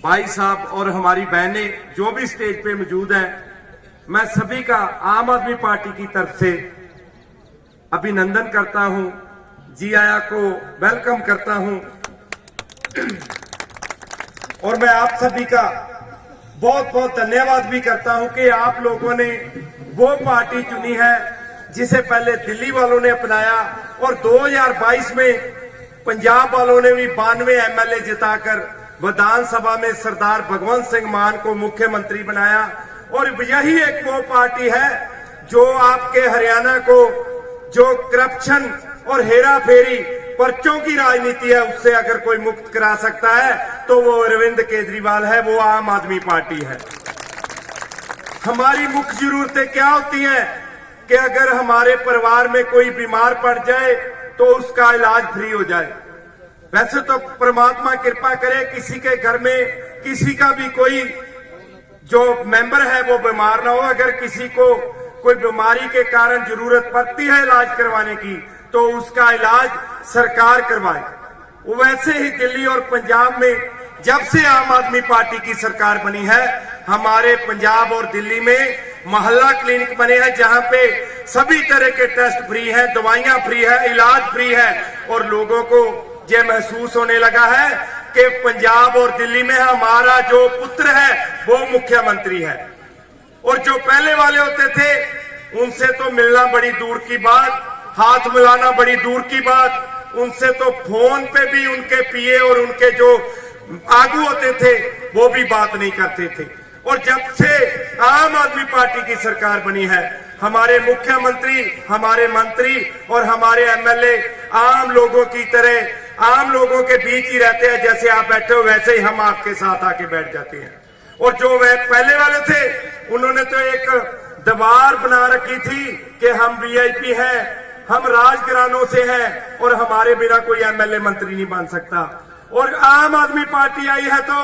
भाई साहब और हमारी बहनें जो भी स्टेज पे मौजूद हैं, मैं सभी का आम आदमी पार्टी की तरफ से अभिनंदन करता हूं, जी आया को वेलकम करता हूं और मैं आप सभी का बहुत बहुत धन्यवाद भी करता हूं कि आप लोगों ने वो पार्टी चुनी है जिसे पहले दिल्ली वालों ने अपनाया और 2022 में पंजाब वालों ने भी 92 एमएलए जिताकर विधानसभा में सरदार भगवंत सिंह मान को मुख्यमंत्री बनाया। और यही एक वो पार्टी है जो आपके हरियाणा को जो करप्शन और हेरा फेरी पर्चों की राजनीति है उससे अगर कोई मुक्त करा सकता है तो वो अरविंद केजरीवाल है, वो आम आदमी पार्टी है। हमारी मुख्य जरूरतें क्या होती हैं कि अगर हमारे परिवार में कोई बीमार पड़ जाए तो उसका इलाज फ्री हो जाए। वैसे तो परमात्मा कृपा करे किसी के घर में किसी का भी कोई जो मेंबर है वो बीमार ना हो, अगर किसी को कोई बीमारी के कारण जरूरत पड़ती है इलाज करवाने की तो उसका इलाज सरकार करवाए। वैसे ही दिल्ली और पंजाब में जब से आम आदमी पार्टी की सरकार बनी है, हमारे पंजाब और दिल्ली में मोहल्ला क्लिनिक बने हैं जहां पे सभी तरह के टेस्ट फ्री है, दवाइयां फ्री है, इलाज फ्री है और लोगों को ये महसूस होने लगा है कि पंजाब और दिल्ली में हमारा जो पुत्र है वो मुख्यमंत्री है। और जो पहले वाले होते थे उनसे तो मिलना बड़ी दूर की बात, हाथ मिलाना बड़ी दूर की बात, उनसे तो फोन पे भी उनके पीए और उनके जो आगू होते थे वो भी बात नहीं करते थे। और जब से आम आदमी पार्टी की सरकार बनी है, हमारे मुख्यमंत्री, हमारे मंत्री और हमारे एमएलए आम लोगों की तरह आम लोगों के बीच ही रहते हैं। जैसे आप बैठे हो वैसे ही हम आपके साथ आके बैठ जाते हैं। और जो वे पहले वाले थे उन्होंने तो एक दीवार बना रखी थी कि हम वीआईपी हैं, हम राजघरानों से हैं और हमारे बिना कोई एमएलए मंत्री नहीं बन सकता। और आम आदमी पार्टी आई है तो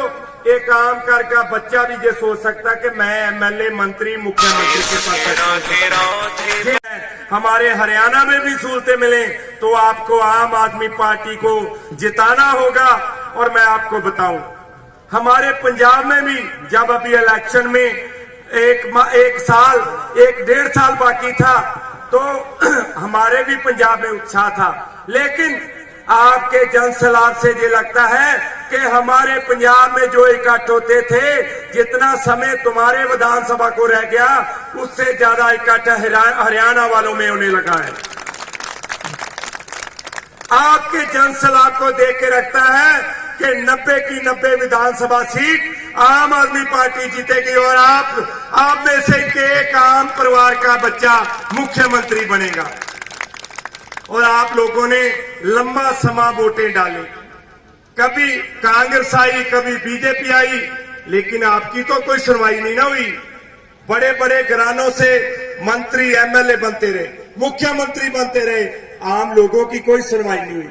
एक आम घर का बच्चा भी ये सोच सकता कि मैं एमएलए मंत्री मुख्यमंत्री के पास। हमारे हरियाणा में भी सहूलतें मिले तो आपको आम आदमी पार्टी को जिताना होगा। और मैं आपको बताऊं, हमारे पंजाब में भी जब अभी इलेक्शन में एक साल 1.5 साल बाकी था तो हमारे भी पंजाब में उत्साह था, लेकिन आपके जनसलाब से ये लगता है कि हमारे पंजाब में जो इकट्ठ होते थे, जितना समय तुम्हारे विधानसभा को रह गया उससे ज्यादा इकट्ठ हरियाणा वालों में होने लगा है। आपके जनसलाब को देख के रखता है कि 90 की 90 विधानसभा सीट आम आदमी पार्टी जीतेगी और आप में से एक आम परिवार का बच्चा मुख्यमंत्री बनेगा। और आप लोगों ने लंबा समय वोटें डाले, कभी कांग्रेस आई कभी बीजेपी आई, लेकिन आपकी तो कोई सुनवाई नहीं ना हुई। बड़े बड़े घरानों से मंत्री एमएलए बनते रहे, मुख्यमंत्री बनते रहे, आम लोगों की कोई सुनवाई नहीं हुई।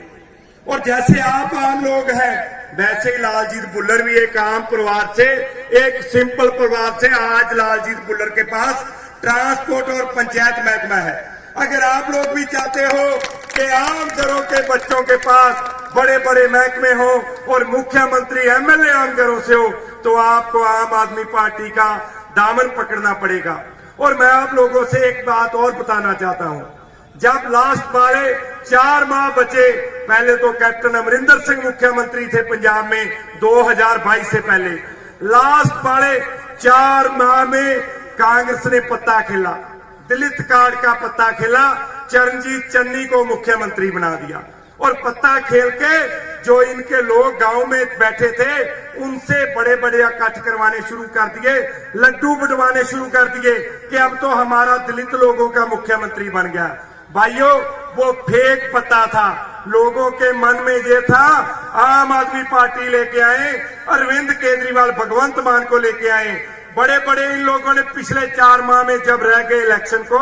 और जैसे आप आम लोग हैं वैसे ही लालजीत भुल्लर भी एक आम परिवार से, एक सिंपल परिवार से आज लालजीत भुल्लर के पास ट्रांसपोर्ट और पंचायत महकमा है। अगर आप लोग भी चाहते हो कि आम घरों के बच्चों के पास बड़े बड़े महकमे हो और मुख्यमंत्री एमएलए आम घरों से हो तो आपको आम आदमी पार्टी का दामन पकड़ना पड़ेगा। और मैं आप लोगों से एक बात और बताना चाहता हूं, जब लास्ट वाले 4 माह बचे, पहले तो कैप्टन अमरिंदर सिंह मुख्यमंत्री थे पंजाब में 2022 से पहले, लास्ट वाले 4 माह में कांग्रेस ने पत्ता खेला, दलित कार्ड का पत्ता खेला, चरणजीत चन्नी को मुख्यमंत्री बना दिया। और पत्ता खेल के जो इनके लोग गांव में बैठे थे उनसे बड़े बड़े इकट्ठ करवाने शुरू कर दिए, लड्डू बंटवाने शुरू कर दिए कि अब तो हमारा दलित लोगों का मुख्यमंत्री बन गया। भाइयों, वो फेक पत्ता था, लोगों के मन में ये था आम आदमी पार्टी लेके आए, अरविंद केजरीवाल भगवंत मान को लेके आए। बड़े बड़े इन लोगों ने पिछले 4 माह में जब रह गए इलेक्शन को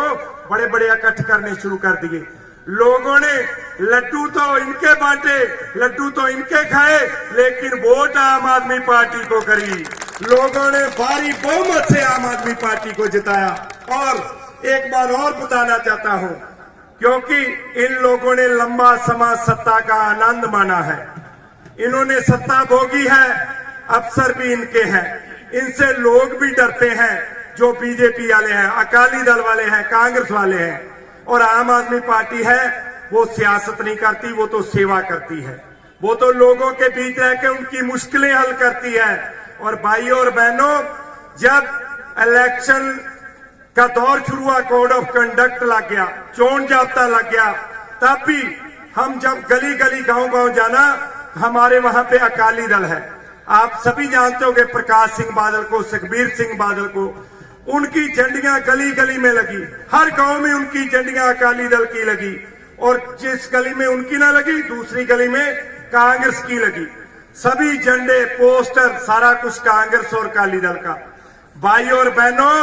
बड़े बड़े इकट्ठ करने शुरू कर दिए। लोगों ने लड्डू तो इनके बांटे, लड्डू तो इनके खाए, लेकिन वोट आम आदमी पार्टी को करी। लोगों ने भारी बहुमत से आम आदमी पार्टी को जिताया। और एक बार और बताना चाहता हूं, क्योंकि इन लोगों ने लंबा समय सत्ता का आनंद माना है, इन्होंने सत्ता भोगी है, अफसर भी इनके हैं, इनसे लोग भी डरते हैं। जो बीजेपी वाले हैं, अकाली दल वाले हैं, कांग्रेस वाले हैं, और आम आदमी पार्टी है, वो सियासत नहीं करती, वो तो सेवा करती है। वो तो लोगों के बीच रह के उनकी मुश्किलें हल करती है। और भाइयों और बहनों, जब इलेक्शन का दौर शुरू हुआ, कोड ऑफ कंडक्ट लग गया, चोन जाब्ता लग गया, तब भी हम जब गली गली गांव गांव जाना, हमारे वहां पे अकाली दल है। आप सभी जानते होंगे प्रकाश सिंह बादल को, सुखबीर सिंह बादल को, उनकी झंडियां गली गली में लगी, हर गांव में उनकी झंडियां अकाली दल की लगी, और जिस गली में उनकी ना लगी, दूसरी गली में कांग्रेस की लगी। सभी झंडे, पोस्टर, सारा कुछ कांग्रेस और अकाली दल का। भाइयों और बहनों,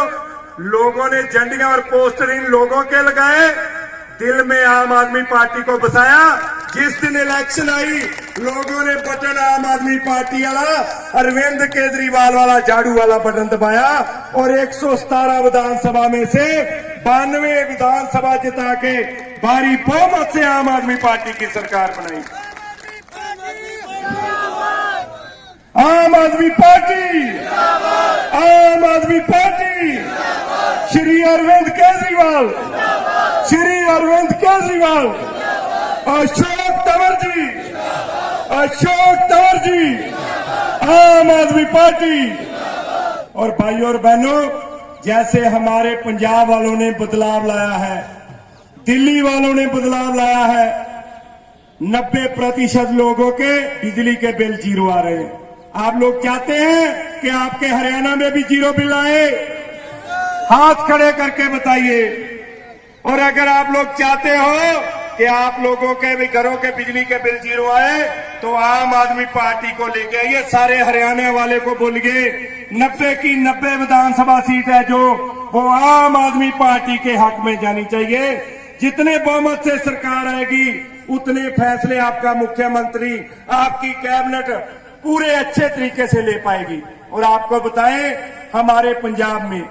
लोगों ने झंडियां और पोस्टर इन लोगों के लगाए, दिल में आम आदमी पार्टी को बसाया। जिस दिन इलेक्शन आई, लोगों ने बटन आम आदमी पार्टी वाला, अरविंद केजरीवाल वाला, झाड़ू वाला बटन दबाया, और 117 विधानसभा में से 92 विधानसभा जिता के भारी बहुमत से आम आदमी पार्टी की सरकार बनाई। आम आदमी पार्टी, आम आदमी पार्टी, श्री अरविंद केजरीवाल, श्री अरविंद केजरीवाल, अशोक तंवर जी, अशोक तंवर जी, आम आदमी पार्टी। और भाइयों और बहनों, जैसे हमारे पंजाब वालों ने बदलाव लाया है, दिल्ली वालों ने बदलाव लाया है, 90% लोगों के बिजली के बिल जीरो आ रहे हैं। आप लोग चाहते हैं कि आपके हरियाणा में भी जीरो बिल आए? हाथ खड़े करके बताइए। और अगर आप लोग चाहते हो कि आप लोगों के भी घरों के बिजली के बिल जीरो आए, तो आम आदमी पार्टी को लेके आइए। सारे हरियाणा वाले को बोलिए, 90 की 90 विधानसभा सीट है जो, वो आम आदमी पार्टी के हक में जानी चाहिए। जितने बहुमत से सरकार आएगी, उतने फैसले आपका मुख्यमंत्री, आपकी कैबिनेट पूरे अच्छे तरीके से ले पाएगी। और आपको बताएं, हमारे पंजाब में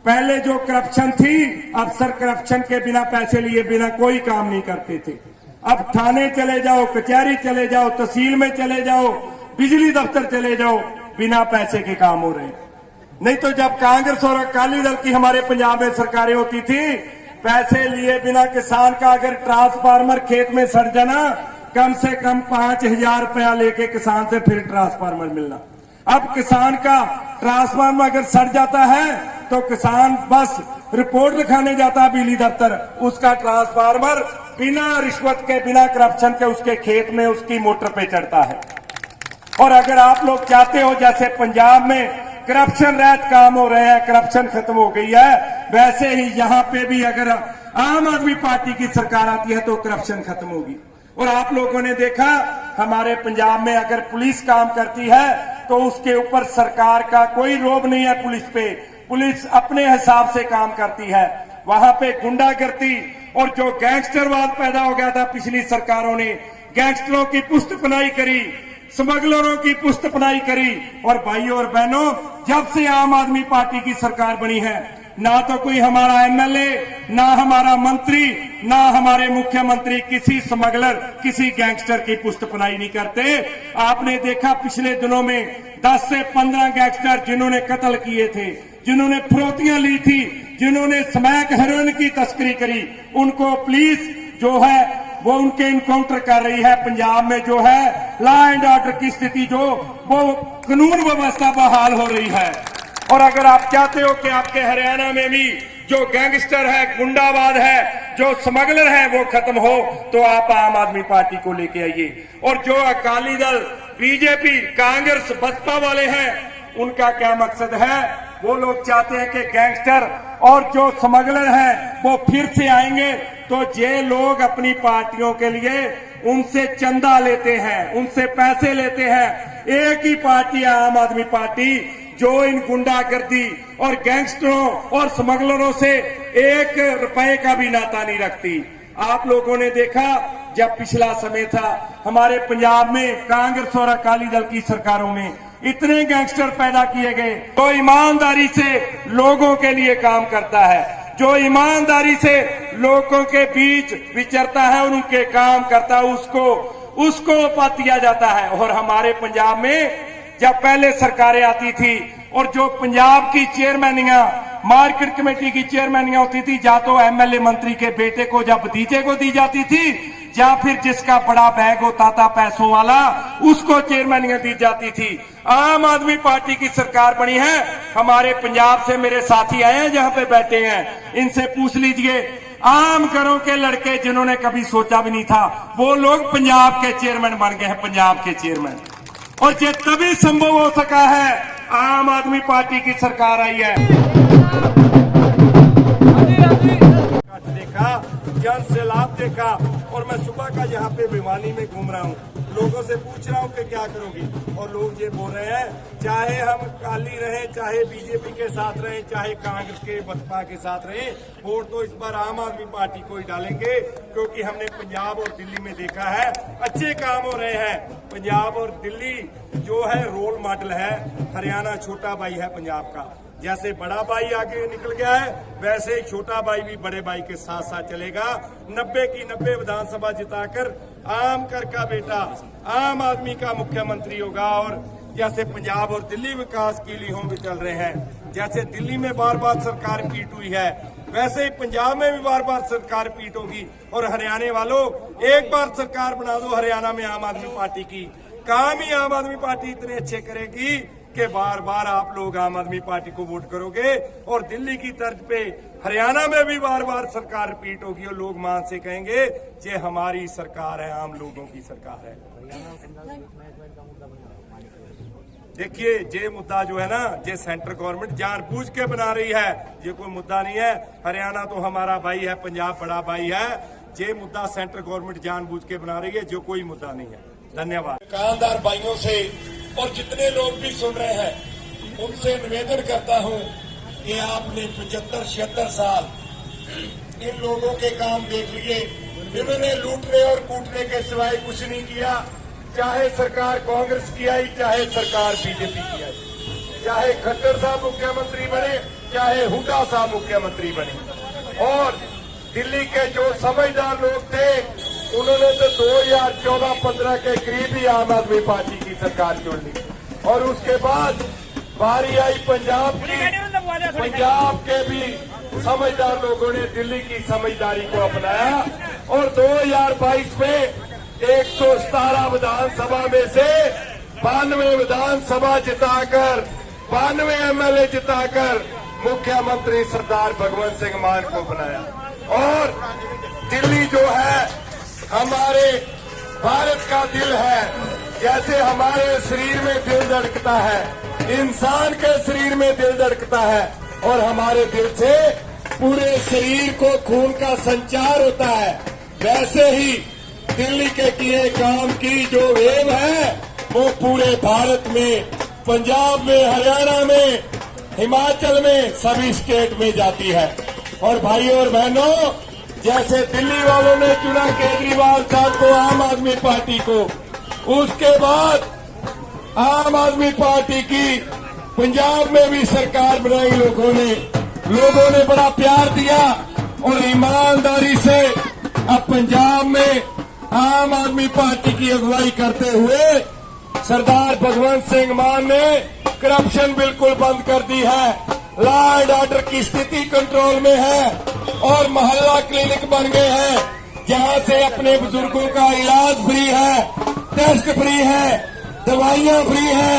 पहले जो करप्शन थी, अफसर करप्शन के बिना पैसे लिए बिना कोई काम नहीं करते थे। अब थाने चले जाओ, कचहरी चले जाओ, तहसील में चले जाओ, बिजली दफ्तर चले जाओ, बिना पैसे के काम हो रहे। नहीं तो जब कांग्रेस और अकाली दल की हमारे पंजाब में सरकारें होती थी, पैसे लिए बिना किसान का अगर ट्रांसफार्मर खेत में सड़ जाना, कम से कम 5000 रुपया लेके किसान से फिर ट्रांसफार्मर मिलना। अब किसान का ट्रांसफार्मर अगर सड़ जाता है, तो किसान बस रिपोर्ट लिखाने जाता है बिजली दफ्तर, उसका ट्रांसफार्मर बिना रिश्वत के, बिना करप्शन के उसके खेत में उसकी मोटर पे चढ़ता है। और अगर आप लोग चाहते हो जैसे पंजाब में करप्शन रहित काम हो रहे हैं, करप्शन खत्म हो गई है, वैसे ही यहां पे भी अगर आम आदमी पार्टी की सरकार आती है तो करप्शन खत्म होगी। और आप लोगों ने देखा, हमारे पंजाब में अगर पुलिस काम करती है तो उसके ऊपर सरकार का कोई रोब नहीं है पुलिस पे, पुलिस अपने हिसाब से काम करती है। वहां पे गुंडागर्दी और जो गैंगस्टरवाद पैदा हो गया था, पिछली सरकारों ने गैंगस्टरों की पुस्तपनाई करी, स्मगलरों की पुस्तपनाई करी। और भाइयों और बहनों, जब से आम आदमी पार्टी की सरकार बनी है, ना तो कोई हमारा एमएलए, ना हमारा मंत्री, ना हमारे मुख्यमंत्री किसी स्मगलर, किसी गैंगस्टर की पुस्तपनाई नहीं करते। आपने देखा पिछले दिनों में 10 से 15 गैंगस्टर जिन्होंने कत्ल किए थे, जिन्होंने फिरौतियां ली थी, जिन्होंने स्मैक हेरोइन की तस्करी करी, उनको पुलिस जो है वो उनके इनकाउंटर कर रही है। पंजाब में जो है लॉ एंड ऑर्डर की स्थिति जो, वो कानून व्यवस्था बहाल हो रही है। और अगर आप चाहते हो कि आपके हरियाणा में भी जो गैंगस्टर है, गुंडावाद है, जो स्मगलर है, वो खत्म हो, तो आप आम आदमी पार्टी को लेके आइए। और जो अकाली दल, बीजेपी, कांग्रेस, बसपा वाले हैं, उनका क्या मकसद है? वो लोग चाहते हैं कि गैंगस्टर और जो स्मगलर हैं वो फिर से आएंगे, तो ये लोग अपनी पार्टियों के लिए उनसे चंदा लेते हैं, उनसे पैसे लेते हैं। एक ही पार्टी है आम आदमी पार्टी, जो इन गुंडागर्दी और गैंगस्टरों और स्मगलरों से 1 रुपए का भी नाता नहीं रखती। आप लोगों ने देखा, जब पिछला समय था हमारे पंजाब में कांग्रेस और अकाली दल की सरकारों में इतने गैंगस्टर पैदा किए गए। जो ईमानदारी से लोगों के लिए काम करता है, जो ईमानदारी से लोगों के बीच विचरता है और उनके काम करता है, उसको पद दिया जाता है। और हमारे पंजाब में जब पहले सरकारें आती थी और जो पंजाब की चेयरमैनियां, मार्केट कमेटी की चेयरमैनियां होती थी, या तो एमएलए मंत्री के बेटे को या भतीजे को दी जाती थी, या फिर जिसका बड़ा बैग होता था पैसों वाला उसको चेयरमैनियां दी जाती थी। आम आदमी पार्टी की सरकार बनी है। हमारे पंजाब से मेरे साथी आए हैं जहां पे बैठे हैं, इनसे पूछ लीजिए, आम घरों के लड़के जिन्होंने कभी सोचा भी नहीं था, वो लोग पंजाब के चेयरमैन बन गए हैं, पंजाब के चेयरमैन। और ये तभी संभव हो सका है, आम आदमी पार्टी की सरकार आई है। देखा, जन सैलाब देखा, और मैं सुबह का यहाँ पे भिवानी में घूम रहा हूँ, लोगों से पूछ रहा हूँ कि क्या करोगी, और लोग ये बोल रहे हैं चाहे हम अकाली रहें, चाहे बीजेपी के साथ रहें, चाहे कांग्रेस के बसपा के साथ रहें, वोट तो इस बार आम आदमी पार्टी को ही डालेंगे, क्योंकि हमने पंजाब और दिल्ली में देखा है अच्छे काम हो रहे हैं। पंजाब और दिल्ली जो है रोल मॉडल है, हरियाणा छोटा भाई है पंजाब का। जैसे बड़ा भाई आगे निकल गया है, वैसे ही छोटा भाई भी बड़े भाई के साथ साथ चलेगा। 90 की 90 विधानसभा जिताकर आम कर का बेटा आम आदमी का मुख्यमंत्री होगा। और जैसे पंजाब और दिल्ली विकास की लीहों में चल रहे हैं, जैसे दिल्ली में बार बार सरकार पीट हुई है, वैसे ही पंजाब में भी बार बार सरकार पीट होगी। और हरियाणा वालों, एक बार सरकार बना दो हरियाणा में आम आदमी पार्टी की, काम ही आम आदमी पार्टी इतने अच्छे करेगी कि बार बार आप लोग आम आदमी पार्टी को वोट करोगे। और दिल्ली की तर्ज पे हरियाणा में भी बार बार सरकार रिपीट होगी और लोग मान से कहेंगे ये हमारी सरकार है, आम लोगों की सरकार है। देखिए, ये मुद्दा जो है ना, ये सेंट्रल गवर्नमेंट जानबूझ के बना रही है, ये कोई मुद्दा नहीं है। हरियाणा तो हमारा भाई है, पंजाब बड़ा भाई है, ये मुद्दा सेंट्रल गवर्नमेंट जानबूझ के बना रही है, जो कोई मुद्दा नहीं है। धन्यवाद। दुकानदार भाइयों से और जितने लोग भी सुन रहे हैं, उनसे निवेदन करता हूं कि आपने 75-76 साल इन लोगों के काम देख लिए। इन्होंने लूटने और कूटने के सिवाय कुछ नहीं किया। चाहे सरकार कांग्रेस की आई, चाहे सरकार बीजेपी की आई, चाहे खट्टर साहब मुख्यमंत्री बने, चाहे हुड्डा साहब मुख्यमंत्री बने। और दिल्ली के जो समझदार लोग थे, उन्होंने तो 2014-15 के करीब ही आम आदमी पार्टी की सरकार चुन ली। और उसके बाद बारी आई पंजाब की। पंजाब के भी समझदार लोगों ने दिल्ली की समझदारी को अपनाया और 2022 में 117 विधानसभा में से 92 विधानसभा जिताकर, 92 एमएलए जिताकर मुख्यमंत्री सरदार भगवंत सिंह मान को बनाया। और दिल्ली जो है हमारे भारत का दिल है। जैसे हमारे शरीर में दिल धड़कता है, इंसान के शरीर में दिल धड़कता है, और हमारे दिल से पूरे शरीर को खून का संचार होता है, वैसे ही दिल्ली के किए काम की जो वेव है वो पूरे भारत में, पंजाब में, हरियाणा में, हिमाचल में, सभी स्टेट में जाती है। और भाइयों और बहनों, जैसे दिल्ली वालों ने चुना केजरीवाल साहब को, आम आदमी पार्टी को, उसके बाद आम आदमी पार्टी की पंजाब में भी सरकार बनाई लोगों ने बड़ा प्यार दिया और ईमानदारी से अब पंजाब में आम आदमी पार्टी की अगुवाई करते हुए सरदार भगवंत सिंह मान ने करप्शन बिल्कुल बंद कर दी है। लॉ एंड ऑर्डर की स्थिति कंट्रोल में है और मोहल्ला क्लिनिक बन गए हैं, जहां से अपने बुजुर्गों का इलाज फ्री है, टेस्ट फ्री है, दवाइयां फ्री है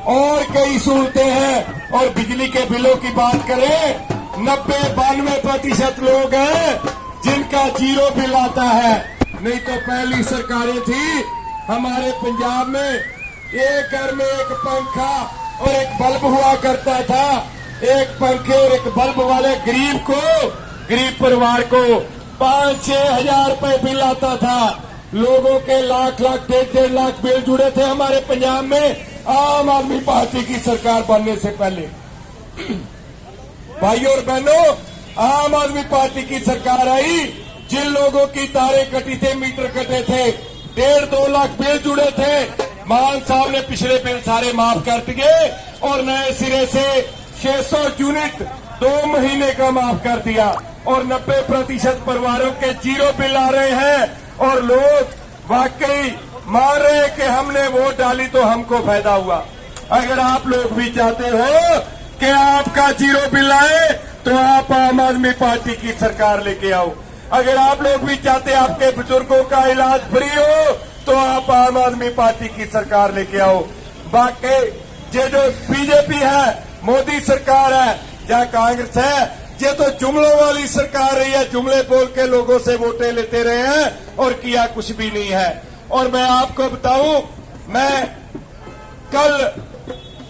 और कई सहूलतें हैं। और बिजली के बिलों की बात करें, 90-92% लोग हैं जिनका जीरो बिल आता है। नहीं तो पहली सरकारें थी हमारे पंजाब में, एक घर में एक पंखा और एक बल्ब हुआ करता था। एक पंखे और एक बल्ब वाले गरीब परिवार को 5-6 हजार रुपए बिल आता था। लोगों के लाख 1.5 लाख बिल जुड़े थे हमारे पंजाब में आम आदमी पार्टी की सरकार बनने से पहले। भाइयों और बहनों, आम आदमी पार्टी की सरकार आई, जिन लोगों की तारे कटी थे, मीटर कटे थे, 1.5-2 लाख बिल जुड़े थे, मान साहब ने पिछले बिल सारे माफ कर दिए और नए सिरे से 600 यूनिट 2 महीने का माफ कर दिया और 90% परिवारों के जीरो बिल आ रहे हैं। और लोग वाकई मान रहे हैं कि हमने वोट डाली तो हमको फायदा हुआ। अगर आप लोग भी चाहते हो कि आपका जीरो बिल आए तो आप आम आदमी पार्टी की सरकार लेके आओ। अगर आप लोग भी चाहते आपके बुजुर्गों का इलाज फ्री हो तो आप आम आदमी पार्टी की सरकार लेके आओ। बाकी ये जो बीजेपी है, मोदी सरकार है या कांग्रेस है, ये तो जुमलों वाली सरकार रही है। जुमले बोल के लोगों से वोटें लेते रहे हैं और किया कुछ भी नहीं है। और मैं आपको बताऊं, मैं कल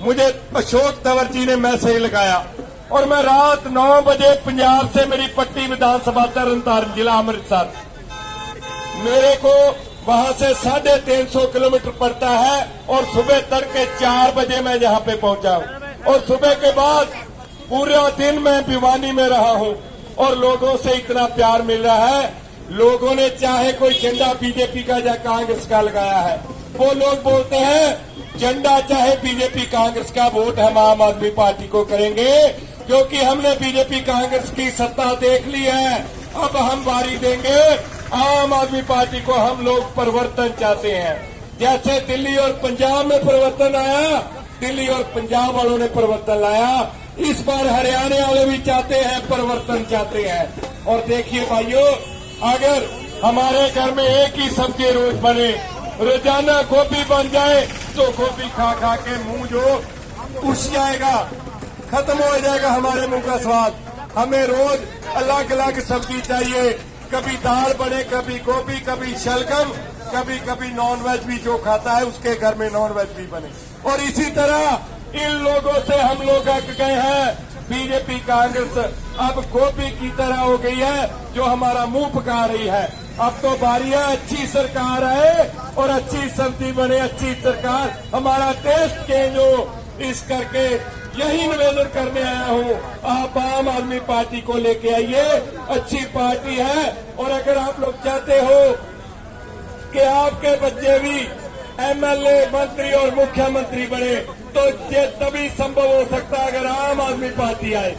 मुझे अशोक तंवर जी ने मैसेज लगाया और मैं रात 9 बजे पंजाब से, मेरी पट्टी विधानसभा तरनतारन जिला अमृतसर, मेरे को वहां से 350 किलोमीटर पड़ता है और सुबह तड़के 4 बजे मैं यहां पे पहुंचा हूं। और सुबह के बाद पूरा दिन मैं भिवानी में रहा हूं और लोगों से इतना प्यार मिल रहा है। लोगों ने चाहे कोई झंडा बीजेपी का या कांग्रेस का लगाया है, वो लोग बोलते हैं झंडा चाहे बीजेपी कांग्रेस का, वोट हम आम आदमी पार्टी को करेंगे क्योंकि हमने बीजेपी कांग्रेस की सत्ता देख ली है। अब हम बारी देंगे आम आदमी पार्टी को। हम लोग परिवर्तन चाहते हैं, जैसे दिल्ली और पंजाब में परिवर्तन आया, दिल्ली और पंजाब वालों ने परिवर्तन लाया, इस बार हरियाणा वाले भी चाहते हैं, परिवर्तन चाहते हैं। और देखिए भाइयों, अगर हमारे घर में एक ही सब्जी रोज बने, रोजाना गोभी बन जाए तो गोभी खा खा के मुंह जो उस जाएगा, खत्म हो जाएगा हमारे मुंह का स्वाद। हमें रोज अलग अलग सब्जी चाहिए, कभी दाल बने, कभी गोभी, कभी शलगम, कभी कभी नॉन वेज भी जो खाता है उसके घर में नॉन वेज भी बने। और इसी तरह इन लोगों से हम लोग अक गए हैं। बीजेपी कांग्रेस अब गोभी की तरह हो गई है जो हमारा मुंह पका रही है। अब तो बारी है अच्छी सरकार आए और अच्छी सब्जी बने, अच्छी सरकार, हमारा टेस्ट चेंज हो। इस करके यही निवेदन करने आया हूँ, आप आम आदमी पार्टी को लेके आइए, अच्छी पार्टी है। और अगर आप लोग चाहते हो कि आपके बच्चे भी एमएलए, मंत्री और मुख्यमंत्री बने तो ये तभी संभव हो सकता है अगर आम आदमी पार्टी आए।